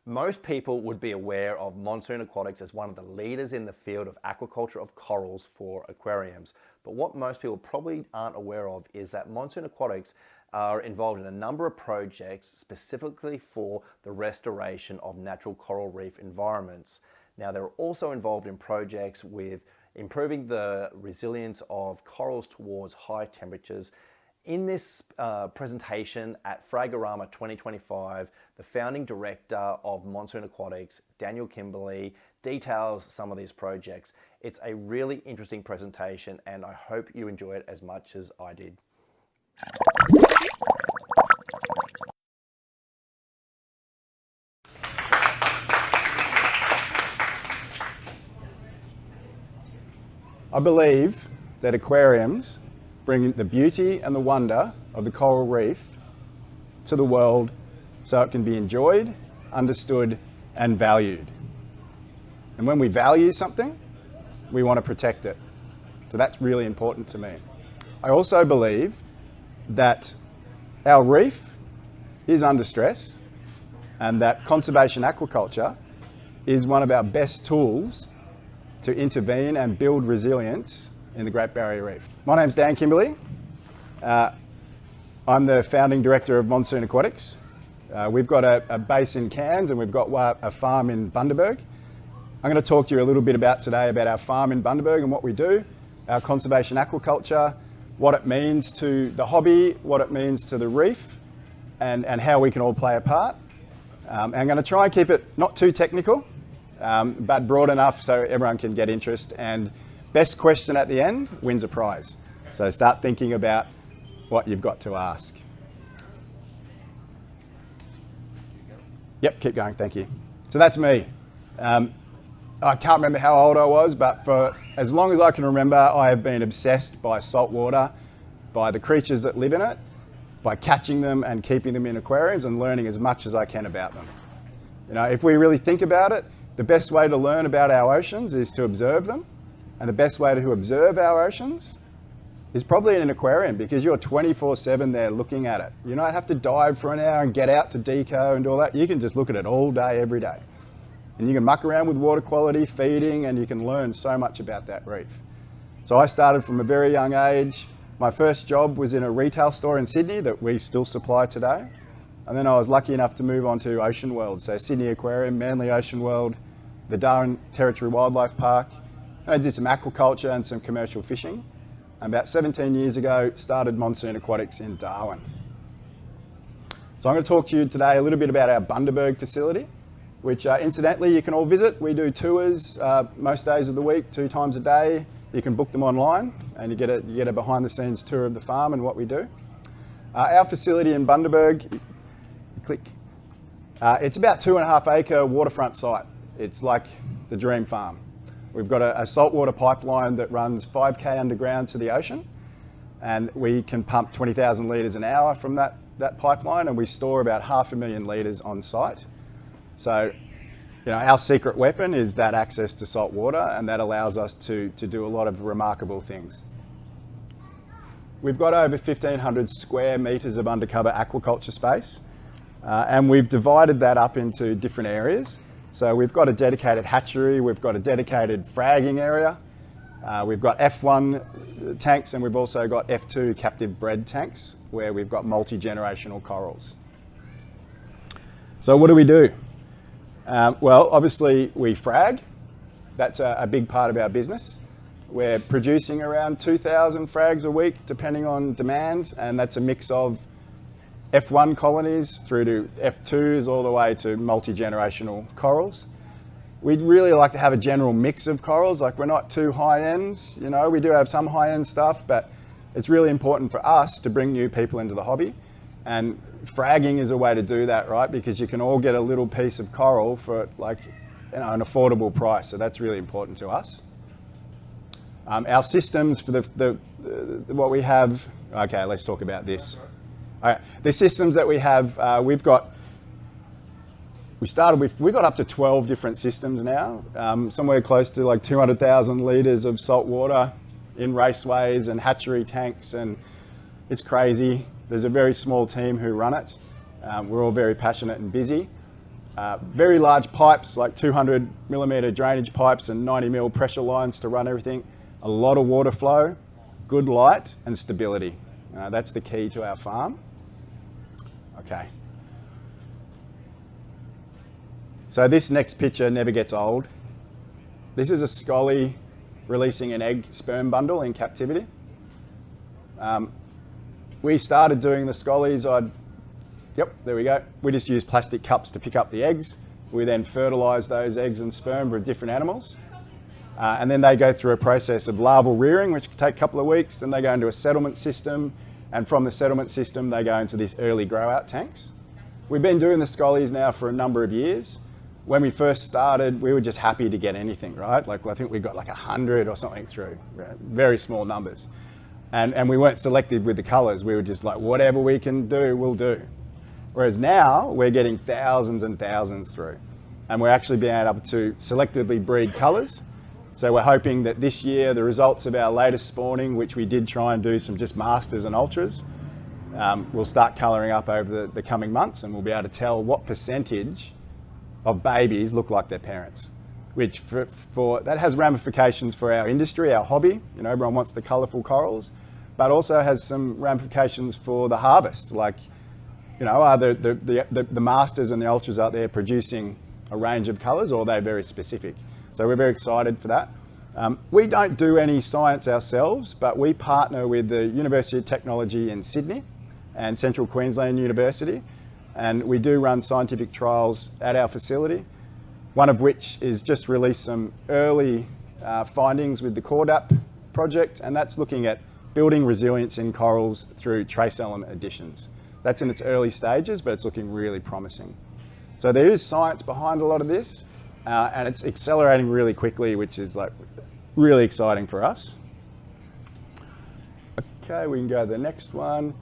Most people would be aware of Monsoon Aquatics as one of the leaders in the field of aquaculture of corals for aquariums. But what most people probably aren't aware of is that Monsoon Aquatics are involved in a number of projects specifically for the restoration of natural coral reef environments. Now, they're also involved in projects with improving the resilience of corals towards high temperatures. In this presentation at Fragarama 2025, the founding director of Monsoon Aquatics, Daniel Kimberley, details some of these projects. It's a really interesting presentation and I hope you enjoy it as much as I did. I believe that aquariums bring the beauty and the wonder of the coral reef to the world so it can be enjoyed, understood, and valued. And when we value something, we want to protect it. So that's really important to me. I also believe that our reef is under stress and that conservation aquaculture is one of our best tools to intervene and build resilience in the Great Barrier Reef. My name's Dan Kimberley. I'm the founding director of Monsoon Aquatics. We've got a base in Cairns and we've got a farm in Bundaberg. I'm going to talk to you a little bit today about our farm in Bundaberg and what we do, our conservation aquaculture, what it means to the hobby, what it means to the reef, and how we can all play a part. I'm going to try and keep it not too technical, but broad enough so everyone can get interest, and best question at the end wins a prize. So start thinking about what you've got to ask. Yep, keep going, thank you. So that's me. I can't remember how old I was, but for as long as I can remember, I have been obsessed by salt water, by the creatures that live in it, by catching them and keeping them in aquariums and learning as much as I can about them. You know, if we really think about it, the best way to learn about our oceans is to observe them. And the best way to observe our oceans is probably in an aquarium because you're 24/7 there looking at it. You don't have to dive for an hour and get out to deco and all that. You can just look at it all day, every day. And you can muck around with water quality, feeding, and you can learn so much about that reef. So I started from a very young age. My first job was in a retail store in Sydney that we still supply today. And then I was lucky enough to move on to Ocean World. So Sydney Aquarium, Manly Ocean World, the Darwin Territory Wildlife Park. And I did some aquaculture and some commercial fishing. And about 17 years ago, started Monsoon Aquatics in Darwin. So I'm going to talk to you today a little bit about our Bundaberg facility, which incidentally you can all visit. We do tours most days of the week, 2 times a day. You can book them online and you get a behind the scenes tour of the farm and what we do. Our facility in Bundaberg, click. It's about 2.5 acre waterfront site. It's like the dream farm. We've got a saltwater pipeline that runs 5K underground to the ocean, and we can pump 20,000 litres an hour from that pipeline, and we store about 500,000 litres on site. So, you know, our secret weapon is that access to salt water, and that allows us to do a lot of remarkable things. We've got over 1,500 square metres of undercover aquaculture space, and we've divided that up into different areas. So we've got a dedicated hatchery, we've got a dedicated fragging area, we've got F1 tanks, and we've also got F2 captive bred tanks where we've got multi-generational corals. So what do? Well, obviously we frag. That's a big part of our business. We're producing around 2,000 frags a week depending on demand, and that's a mix of F1 colonies through to F2s all the way to multi-generational corals. We'd really like to have a general mix of corals, like we're not too high-end, you know, we do have some high-end stuff, but it's really important for us to bring new people into the hobby. And fragging is a way to do that, right? Because you can all get a little piece of coral for like, you know, an affordable price. So that's really important to us. Our systems for what we have, okay, let's talk about this. All right, the systems that we have, we've got up to 12 different systems now, somewhere close to like 200,000 litres of salt water in raceways and hatchery tanks, and it's crazy. There's a very small team who run it. We're all very passionate and busy. Very large pipes, like 200 millimeter drainage pipes and 90 mil pressure lines to run everything. A lot of water flow, good light and stability. That's the key to our farm. Okay. So this next picture never gets old. This is a scully releasing an egg sperm bundle in captivity. We started doing the scullies. Yep, there we go. We just use plastic cups to pick up the eggs. We then fertilise those eggs and sperm with different animals. And then they go through a process of larval rearing, which can take a couple of weeks. Then they go into a settlement system. And from the settlement system, they go into this early grow-out tanks. We've been doing the scullies now for a number of years. When we first started, we were just happy to get anything, right? Like I think we got like 100 or something through, very small numbers. And we weren't selective with the colours. We were just like, whatever we can do, we'll do. Whereas now, we're getting thousands and thousands through. And we're actually being able to selectively breed colours. So we're hoping that this year, the results of our latest spawning, which we did try and do some just masters and ultras, will start colouring up over the coming months, and we'll be able to tell what percentage of babies look like their parents, which that has ramifications for our industry, our hobby. You know, everyone wants the colourful corals, but also has some ramifications for the harvest. Like, you know, are the masters and the ultras out there producing a range of colours, or are they very specific? So we're very excited for that. We don't do any science ourselves, but we partner with the University of Technology in Sydney and Central Queensland University, and we do run scientific trials at our facility, one of which is just released some early findings with the CORDAP project, and that's looking at building resilience in corals through trace element additions. That's in its early stages, but it's looking really promising. So there is science behind a lot of this, and it's accelerating really quickly, which is like really exciting for us. Okay, we can go to the next one.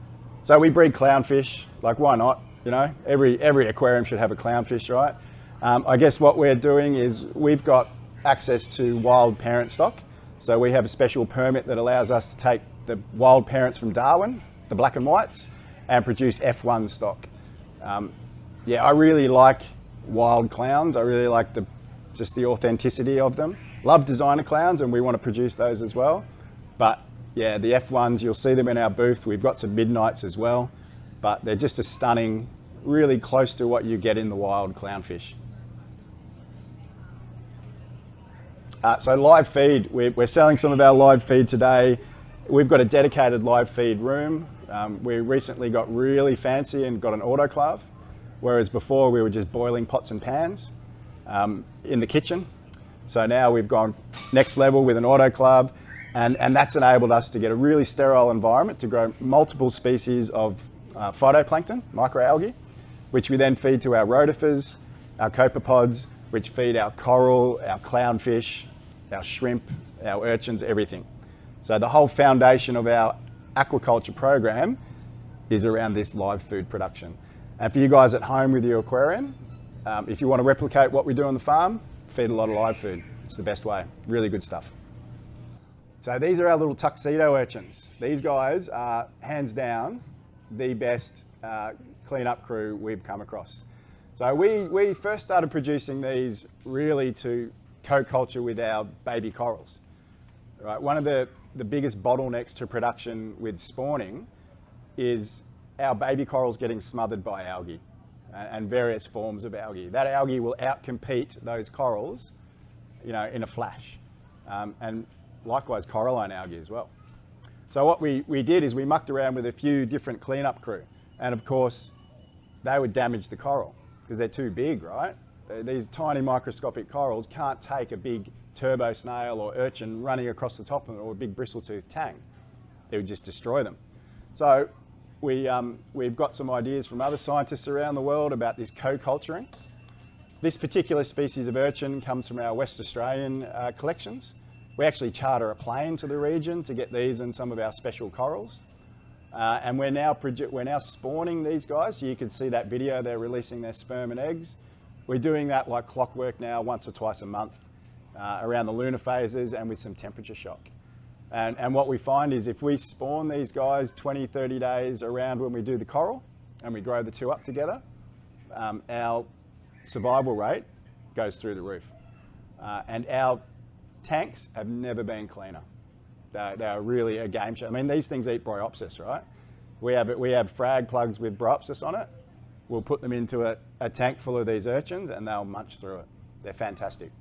So we breed clownfish, like why not? You know, every aquarium should have a clownfish, right? I guess what we're doing is we've got access to wild parent stock. So we have a special permit that allows us to take the wild parents from Darwin, the black and whites, and produce F1 stock. Yeah, I really like wild clowns. I really like just the authenticity of them. Love designer clowns, and we want to produce those as well. But yeah, the F1s, you'll see them in our booth. We've got some midnights as well, but they're just a stunning, really close to what you get in the wild clownfish. So live feed, we're selling some of our live feed today. We've got a dedicated live feed room. We recently got really fancy and got an autoclave, whereas before we were just boiling pots and pans in the kitchen. So now we've gone next level with an autoclave, and that's enabled us to get a really sterile environment to grow multiple species of phytoplankton, microalgae, which we then feed to our rotifers, our copepods, which feed our coral, our clownfish, our shrimp, our urchins, everything. So the whole foundation of our aquaculture program is around this live food production. And for you guys at home with your aquarium, if you want to replicate what we do on the farm, feed a lot of live food. It's the best way. Really good stuff. So these are our little tuxedo urchins. These guys are hands down the best cleanup crew we've come across. So we first started producing these really to co-culture with our baby corals. Right? One of the biggest bottlenecks to production with spawning is our baby corals getting smothered by algae and various forms of algae. That algae will outcompete those corals, you know, in a flash. And likewise coralline algae as well. So what we did is we mucked around with a few different cleanup crew. And of course, they would damage the coral because they're too big, right? These tiny microscopic corals can't take a big turbo snail or urchin running across the top of it, or a big bristle-toothed tang. It would just destroy them. So we've got some ideas from other scientists around the world about this co-culturing. This particular species of urchin comes from our West Australian collections. We actually charter a plane to the region to get these and some of our special corals. And we're now spawning these guys. So you can see that video, they're releasing their sperm and eggs. We're doing that like clockwork now, once or twice a month, around the lunar phases and with some temperature shock. And what we find is if we spawn these guys 20, 30 days around when we do the coral and we grow the two up together, our survival rate goes through the roof. And our tanks have never been cleaner. They are really a game changer. I mean, these things eat Bryopsis, right? We have frag plugs with Bryopsis on it. We'll put them into a tank full of these urchins and they'll munch through it. They're fantastic.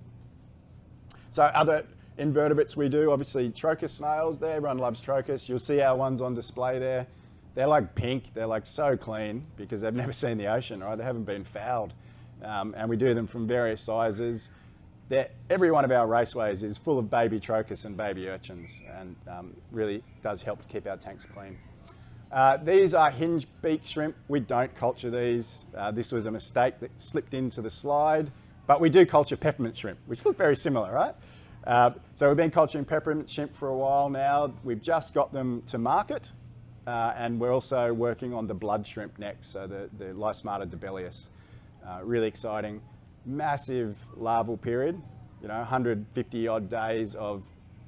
So other invertebrates we do, obviously Trocus snails there. Everyone loves Trocus. You'll see our ones on display there. They're like pink. They're like so clean because they've never seen the ocean, right? They haven't been fouled. And we do them from various sizes. Every one of our raceways is full of baby Trocus and baby urchins, and really does help to keep our tanks clean. These are hinge beak shrimp. We don't culture these. This was a mistake that slipped into the slide, but we do culture peppermint shrimp, which look very similar, right? So we've been culturing peppermint shrimp for a while now. We've just got them to market, and we're also working on the blood shrimp next, so the Lysmata debelius. Really exciting. Massive larval period, 150 odd days of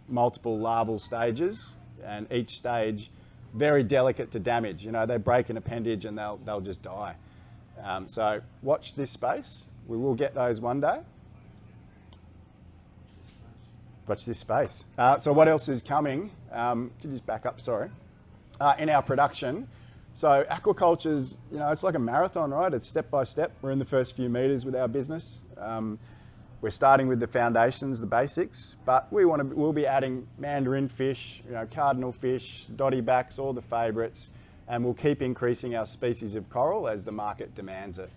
multiple larval stages, and each stage very delicate to damage. They break an appendage and they'll just die. So watch this space. We will get those one day. Watch this space. So what else is coming? Could you just back up, sorry. In our production. So aquaculture's, it's like a marathon, right? It's step by step. We're in the first few meters with our business. We're starting with the foundations, the basics, but we'll be adding mandarin fish, cardinal fish, dotty backs, all the favourites, and we'll keep increasing our species of coral as the market demands it.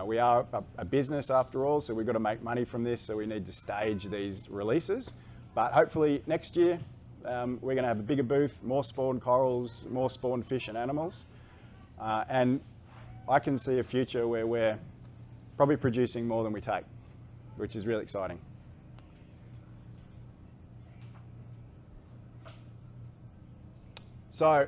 We are a business after all, so we've got to make money from this, so we need to stage these releases. But hopefully next year, we're going to have a bigger booth, more spawned corals, more spawned fish and animals. And I can see a future where we're probably producing more than we take, which is really exciting. So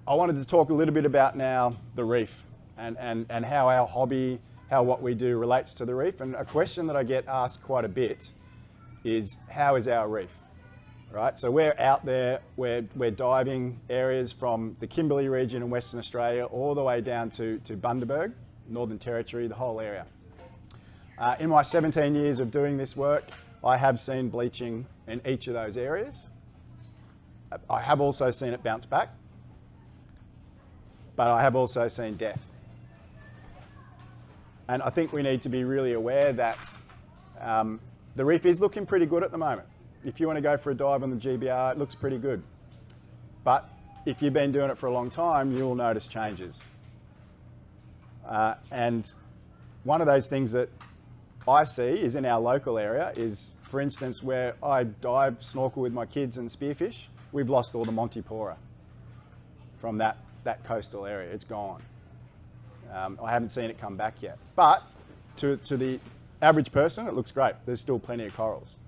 I wanted to talk a little bit about now the reef and how our hobby, how what we do relates to the reef. And a question that I get asked quite a bit is, how is our reef? Right, so we're out there, we're diving areas from the Kimberley region in Western Australia all the way down to Bundaberg, Northern Territory, the whole area. In my 17 years of doing this work, I have seen bleaching in each of those areas. I have also seen it bounce back, but I have also seen death. And I think we need to be really aware that the reef is looking pretty good at the moment. If you want to go for a dive on the GBR, it looks pretty good. But if you've been doing it for a long time, you will notice changes. And one of those things that I see is in our local area is, for instance, where I dive, snorkel with my kids and spearfish, we've lost all the Montipora from that coastal area. It's gone. I haven't seen it come back yet. But to the average person, it looks great. There's still plenty of corals.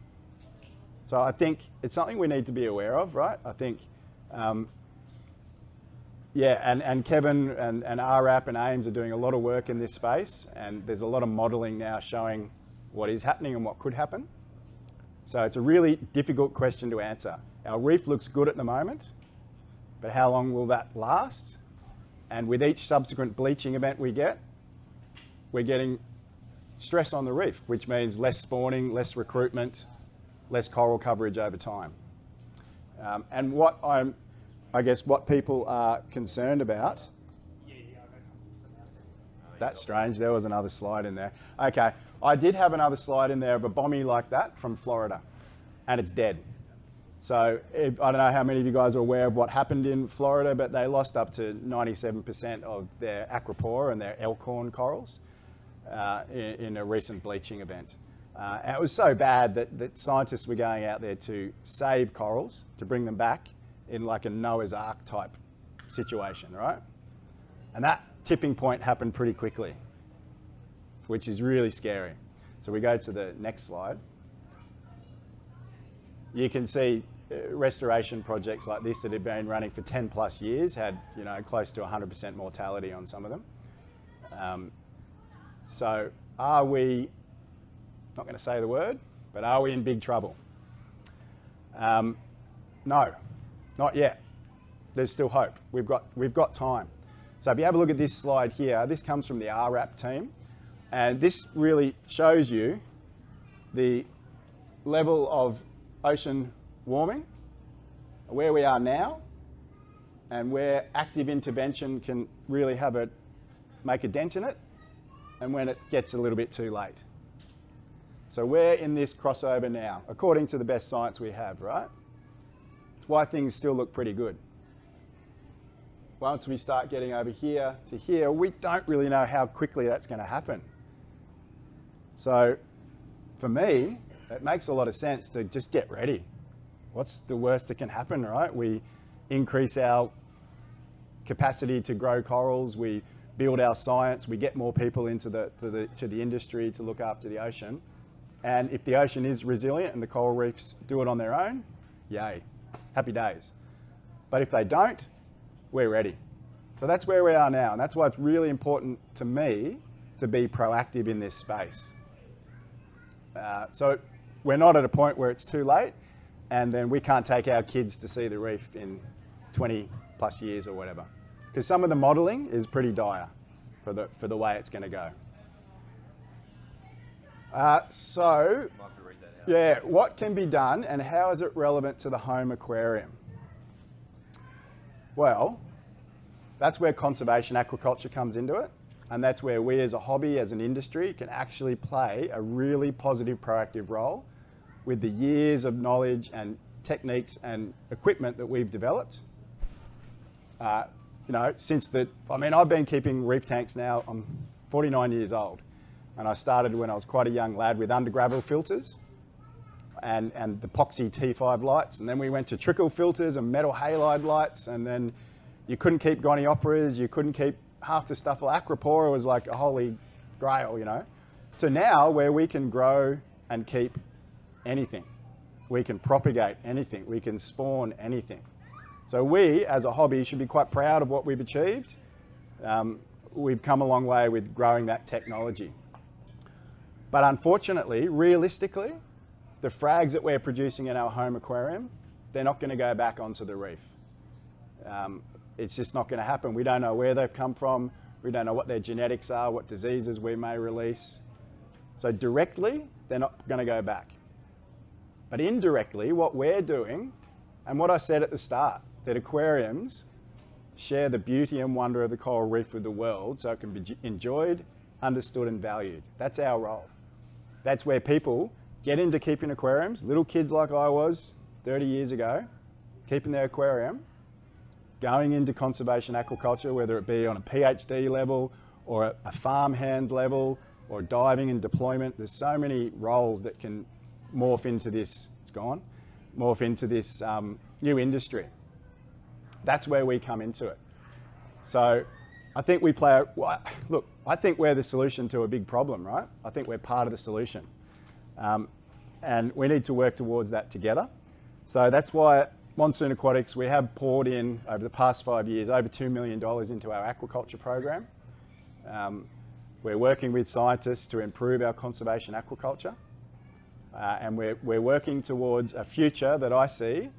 So I think it's something we need to be aware of, right? I think, and Kevin and RAP and AIMS are doing a lot of work in this space, and there's a lot of modelling now showing what is happening and what could happen. So it's a really difficult question to answer. Our reef looks good at the moment, but how long will that last? And with each subsequent bleaching event we get, we're getting stress on the reef, which means less spawning, less recruitment, less coral coverage over time. And what I guess what people are concerned about, that's strange, there was another slide in there. Okay, I did have another slide in there of a bommy like that from Florida, and it's dead. So I don't know how many of you guys are aware of what happened in Florida, but they lost up to 97% of their acropora and their elkhorn corals in a recent bleaching event. And it was so bad that scientists were going out there to save corals, to bring them back in like a Noah's Ark type situation, right? And that tipping point happened pretty quickly, which is really scary. So we go to the next slide. You can see restoration projects like this that have been running for 10 plus years had, close to 100% mortality on some of them. So are we, not going to say the word, but are we in big trouble? No, not yet. There's still hope. We've got time. So if you have a look at this slide here, this comes from the RAP team, And this really shows you the level of ocean warming, where we are now, and where active intervention can really make a dent in it, and when it gets a little bit too late. So we're in this crossover now, according to the best science we have, right? It's why things still look pretty good. Once we start getting over here to here, we don't really know how quickly that's going to happen. So for me, it makes a lot of sense to just get ready. What's the worst that can happen, right? We increase our capacity to grow corals, we build our science, we get more people into the industry to look after the ocean. And if the ocean is resilient and the coral reefs do it on their own, yay, happy days. But if they don't, we're ready. So that's where we are now, and that's why it's really important to me to be proactive in this space. So we're not at a point where it's too late, and then we can't take our kids to see the reef in 20 plus years or whatever. Because some of the modelling is pretty dire for the way it's going to go. So, yeah, what can be done and how is it relevant to the home aquarium? Well, that's where conservation aquaculture comes into it. And that's where we as a hobby, as an industry, can actually play a really positive, proactive role with the years of knowledge and techniques and equipment that we've developed. I've been keeping reef tanks now, I'm 49 years old. And I started when I was quite a young lad with under-gravel filters and the epoxy T5 lights. And then we went to trickle filters and metal halide lights. And then you couldn't keep gonioperas, you couldn't keep half the stuff. Aquapora was like a holy grail, you know. So now where we can grow and keep anything, we can propagate anything, we can spawn anything. So we, as a hobby, should be quite proud of what we've achieved. We've come a long way with growing that technology. But unfortunately, realistically, the frags that we're producing in our home aquarium, they're not going to go back onto the reef. It's just not going to happen. We don't know where they've come from. We don't know what their genetics are, what diseases we may release. So directly, they're not going to go back. But indirectly, what we're doing, and what I said at the start, that aquariums share the beauty and wonder of the coral reef with the world so it can be enjoyed, understood and valued. That's our role. That's where people get into keeping aquariums, little kids like I was 30 years ago, keeping their aquarium, going into conservation aquaculture, whether it be on a PhD level or a farmhand level or diving and deployment. There's so many roles that can morph into this, morph into this new industry. That's where we come into it. So I think I think we're the solution to a big problem, right? I think we're part of the solution. And we need to work towards that together. So that's why Monsoon Aquatics, we have poured in over the past 5 years over $2 million into our aquaculture program. We're working with scientists to improve our conservation aquaculture. And we're working towards a future that I see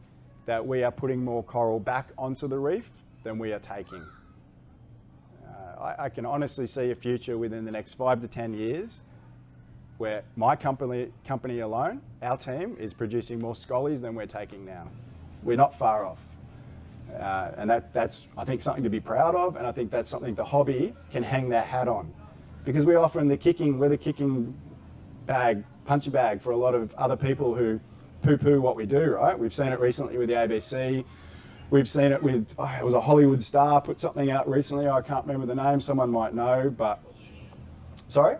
that we are putting more coral back onto the reef than we are taking. I can honestly see a future within the next 5 to 10 years where my company alone, our team, is producing more scollies than we're taking now. We're not far off. And that's, I think, something to be proud of, and I think that's something the hobby can hang their hat on. Because we're often the kicking bag, punching bag for a lot of other people who poo-poo what we do, right? We've seen it recently with the ABC. We've seen it with, it was a Hollywood star, put something out recently, I can't remember the name, someone might know, but... Sorry?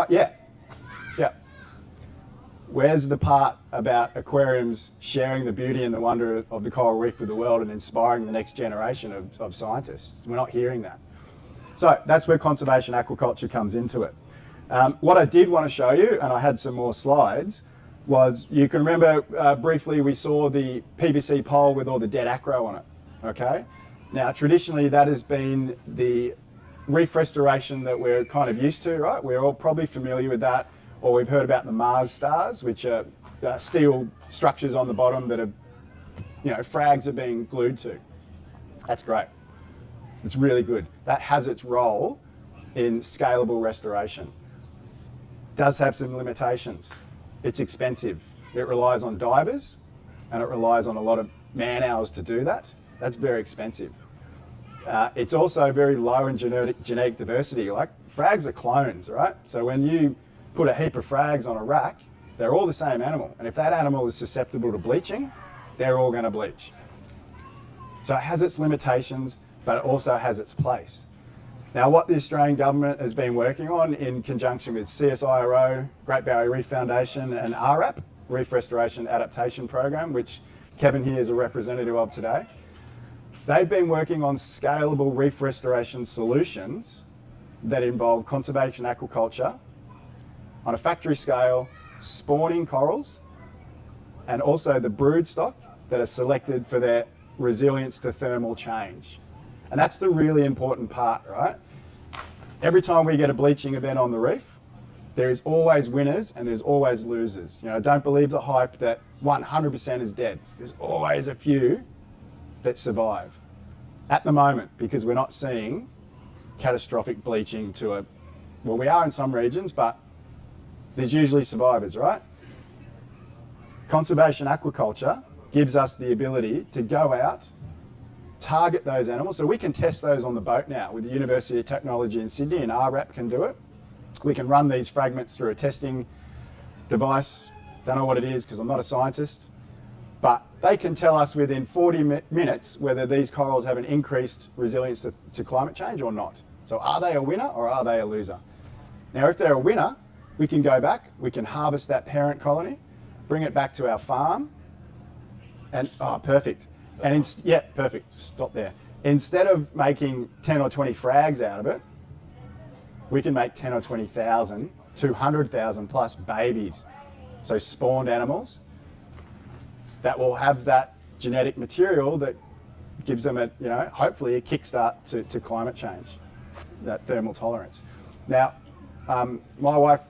Yeah. Where's the part about aquariums sharing the beauty and the wonder of the coral reef with the world and inspiring the next generation of scientists? We're not hearing that. So that's where conservation aquaculture comes into it. What I did want to show you, and I had some more slides, was you can remember briefly we saw the PVC pole with all the dead acro on it, okay? Now traditionally that has been the reef restoration that we're kind of used to, right? We're all probably familiar with that, or we've heard about the Mars stars, which are steel structures on the bottom that are, frags are being glued to. That's great. It's really good. That has its role, in scalable restoration. Does have some limitations. It's expensive. It relies on divers, and it relies on a lot of man hours to do that. That's very expensive. It's also very low in genetic diversity. Like frags are clones, right? So when you put a heap of frags on a rack, they're all the same animal. And if that animal is susceptible to bleaching, they're all going to bleach. So it has its limitations, but it also has its place. Now, what the Australian government has been working on in conjunction with CSIRO, Great Barrier Reef Foundation, and RRAP, Reef Restoration Adaptation Program, which Kevin here is a representative of today, they've been working on scalable reef restoration solutions that involve conservation aquaculture on a factory scale, spawning corals, and also the brood stock that are selected for their resilience to thermal change. And that's the really important part, right? Every time we get a bleaching event on the reef, there is always winners and there's always losers. You know, don't believe the hype that 100% is dead. There's always a few that survive at the moment, because we're not seeing catastrophic bleaching to a, well, we are in some regions, but there's usually survivors, right? Conservation aquaculture gives us the ability to go out, target those animals. So we can test those on the boat now with the University of Technology in Sydney, and RRAP can do it. We can run these fragments through a testing device. Don't know what it is because I'm not a scientist, but they can tell us within 40 minutes whether these corals have an increased resilience to climate change or not. So are they a winner or are they a loser? Now, if they're a winner, we can go back, we can harvest that parent colony, bring it back to our farm, and, oh, perfect. And yeah, perfect, stop there. Instead of making 10 or 20 frags out of it, we can make 10 or 20,000, 200,000 plus babies. So spawned animals that will have that genetic material that gives them a, you know, hopefully a kickstart to climate change, that thermal tolerance. Now, my wife,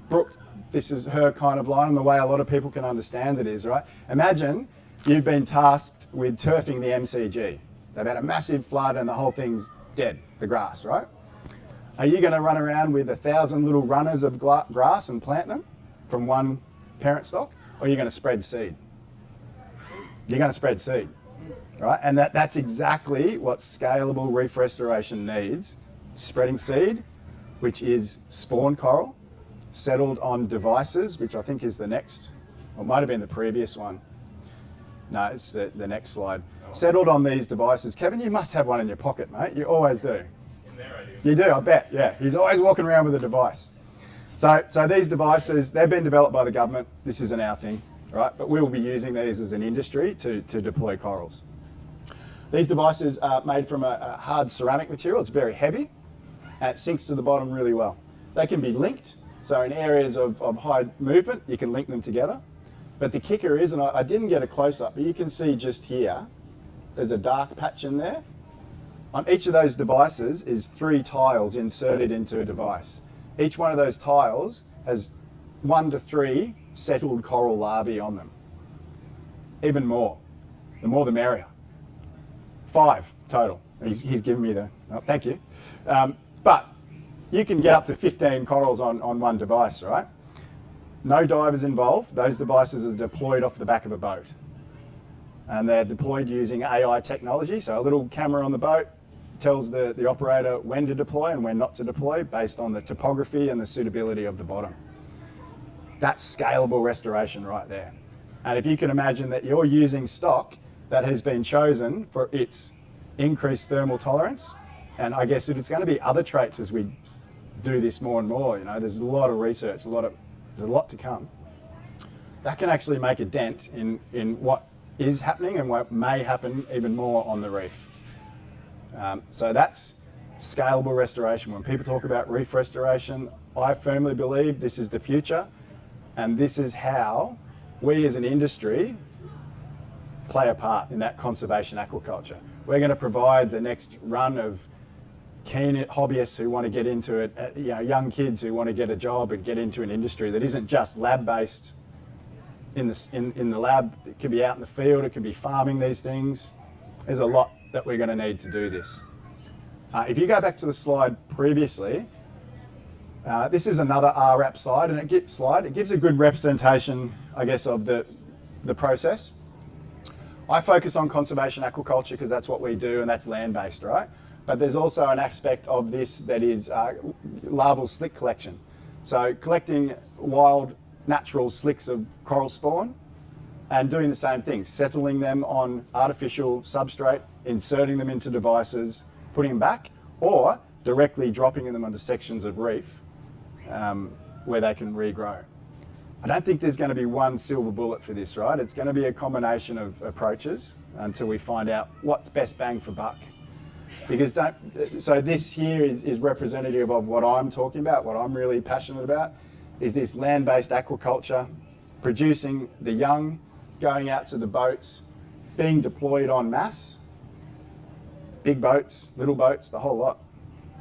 Brooke, this is her kind of line, and the way a lot of people can understand it is, right? Imagine you've been tasked with turfing the MCG. They've had a massive flood and the whole thing's dead, the grass, right? Are you going to run around with 1,000 little runners of grass and plant them from one parent stock? Or are you going to spread seed? You're going to spread seed, right? And that's exactly what scalable reef restoration needs. Spreading seed, which is spawn coral, settled on devices, which I think is the next, or it might have been the previous one. No, it's the next slide. Settled on these devices. Kevin, you must have one in your pocket, mate. You always do. In there I do. You do, I bet, yeah. He's always walking around with a device. So these devices, they've been developed by the government. This isn't our thing, right? But we'll be using these as an industry to deploy corals. These devices are made from a hard ceramic material. It's very heavy and it sinks to the bottom really well. They can be linked. So in areas of high movement, you can link them together. But the kicker is, and I didn't get a close-up, but you can see just here, there's a dark patch in there. On each of those devices is 3 tiles inserted into a device. Each one of those tiles has 1 to 3 settled coral larvae on them. Even more. The more the merrier. 5 total. He's given me the, oh, thank you. But you can get up to 15 corals on one device, right? No divers involved. Those devices are deployed off the back of a boat. And they're deployed using AI technology. So a little camera on the boat tells the operator when to deploy and when not to deploy based on the topography and the suitability of the bottom. That's scalable restoration right there. And if you can imagine that you're using stock that has been chosen for its increased thermal tolerance, and I guess it's going to be other traits as we do this more and more. You know, there's a lot of research, there's a lot to come. That can actually make a dent in what is happening and what may happen even more on the reef. So that's scalable restoration. When people talk about reef restoration, I firmly believe this is the future, and this is how we as an industry play a part in that conservation aquaculture. We're going to provide the next run of keen hobbyists who want to get into it, you know, young kids who want to get a job and get into an industry that isn't just lab-based in the lab. It could be out in the field, it could be farming these things. There's a lot that we're going to need to do this. If you go back to the slide previously, this is another RWrap slide, and it gives a good representation, I guess, of the process. I focus on conservation aquaculture because that's what we do, and that's land-based, right? But there's also an aspect of this that is larval slick collection. So collecting wild, natural slicks of coral spawn and doing the same thing, settling them on artificial substrate, inserting them into devices, putting them back, or directly dropping them onto sections of reef where they can regrow. I don't think there's going to be one silver bullet for this, right? It's going to be a combination of approaches until we find out what's best bang for buck. Because so this here is representative of what I'm talking about, what I'm really passionate about, is this land-based aquaculture, producing the young, going out to the boats, being deployed en masse, big boats, little boats, the whole lot.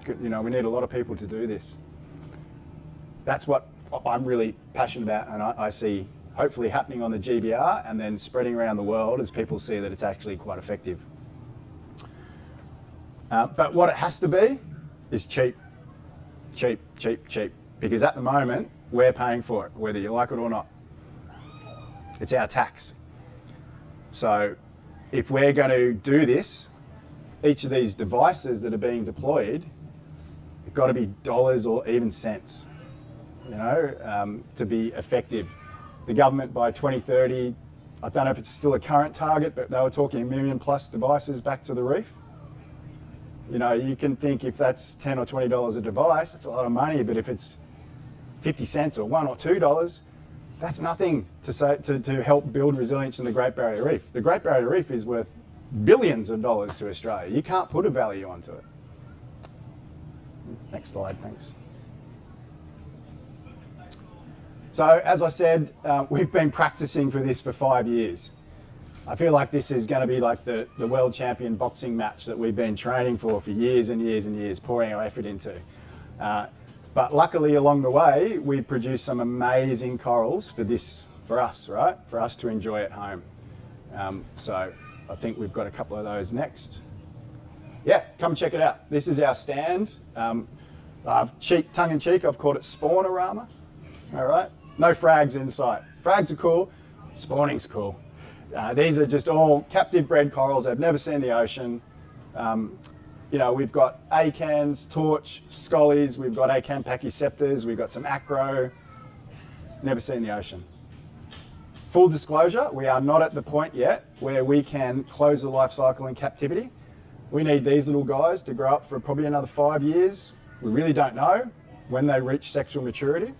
You know, we need a lot of people to do this. That's what I'm really passionate about, and I see hopefully happening on the GBR and then spreading around the world as people see that it's actually quite effective. But what it has to be is cheap, cheap, cheap, cheap. Because at the moment, we're paying for it, whether you like it or not. It's our tax. So if we're going to do this, each of these devices that are being deployed, it's got to be dollars or even cents, you know, to be effective. The government by 2030, I don't know if it's still a current target, but they were talking 1 million plus devices back to the reef. You know, you can think if that's $10 or $20 a device, that's a lot of money, but if it's 50 cents or $1 or $2, that's nothing to help build resilience in the Great Barrier Reef. The Great Barrier Reef is worth billions of dollars to Australia. You can't put a value onto it. Next slide, thanks. So as I said, we've been practicing for this for 5 years. I feel like this is going to be like the world champion boxing match that we've been training for years and years and years, pouring our effort into. But luckily along the way, we've produced some amazing corals for us, right? For us to enjoy at home. So I think we've got a couple of those next. Yeah, come check it out. This is our stand. Tongue in cheek, I've called it Spawnarama. All right, no frags in sight. Frags are cool, spawning's cool. These are just all captive bred corals. They've never seen the ocean. You know, we've got acans, torch, scollies, we've got acan pachyceptors, we've got some acro, never seen the ocean. Full disclosure, we are not at the point yet where we can close the life cycle in captivity. We need these little guys to grow up for probably another 5 years. We really don't know when they reach sexual maturity.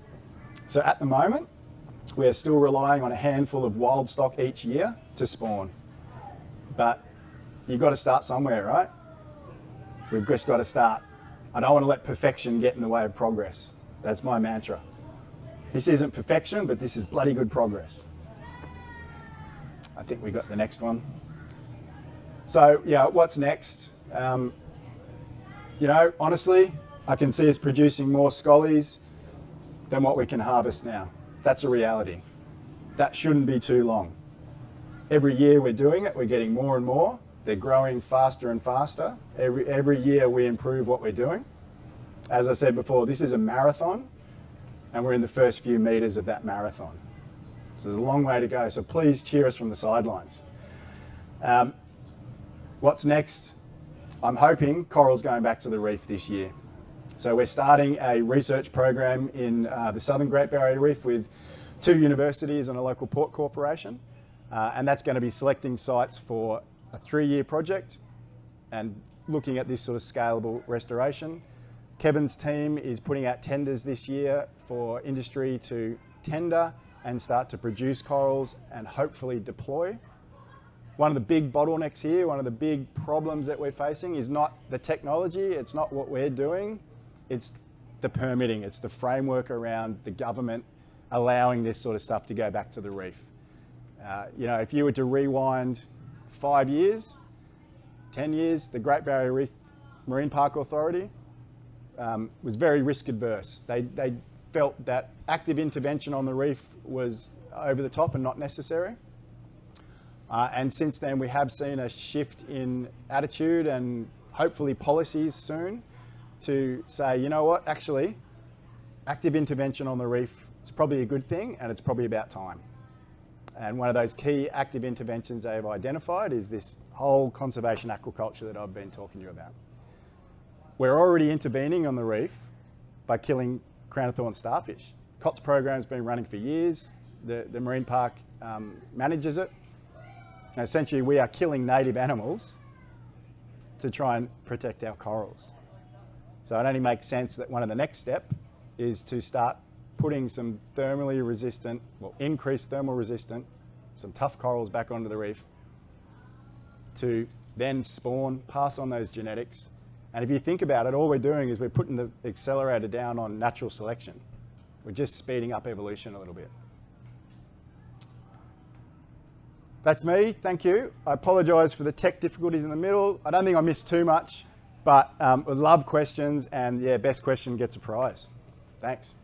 So at the moment, we're still relying on a handful of wild stock each year to spawn. But you've got to start somewhere, right? We've just got to start. I don't want to let perfection get in the way of progress. That's my mantra. This isn't perfection, but this is bloody good progress. I think we got the next one. So yeah, what's next? You know, honestly, I can see us producing more scollies than what we can harvest now. That's a reality. That shouldn't be too long. Every year we're doing it, we're getting more and more. They're growing faster and faster. Every year we improve what we're doing. As I said before, this is a marathon, and we're in the first few meters of that marathon. So there's a long way to go, so please cheer us from the sidelines. What's next? I'm hoping coral's going back to the reef this year. So we're starting a research program in the Southern Great Barrier Reef with 2 universities and a local port corporation. And that's going to be selecting sites for a 3-year project and looking at this sort of scalable restoration. Kevin's team is putting out tenders this year for industry to tender and start to produce corals and hopefully deploy. One of the big bottlenecks here, one of the big problems that we're facing is not the technology, it's not what we're doing, it's the permitting, it's the framework around the government allowing this sort of stuff to go back to the reef. You know, if you were to rewind 5 years, 10 years, the Great Barrier Reef Marine Park Authority was very risk adverse. They felt that active intervention on the reef was over the top and not necessary. And since then we have seen a shift in attitude and hopefully policies soon to say, you know what, actually, active intervention on the reef is probably a good thing, and it's probably about time. And one of those key active interventions they have identified is this whole conservation aquaculture that I've been talking to you about. We're already intervening on the reef by killing crown of thorn starfish. COTS program's been running for years. The marine park manages it. And essentially, we are killing native animals to try and protect our corals. So it only makes sense that one of the next step is to start putting some thermally resistant, well, increased thermal resistant, some tough corals back onto the reef to then spawn, pass on those genetics. And if you think about it, all we're doing is we're putting the accelerator down on natural selection. We're just speeding up evolution a little bit. That's me, thank you. I apologise for the tech difficulties in the middle. I don't think I missed too much, but would love questions, and yeah, best question gets a prize. Thanks.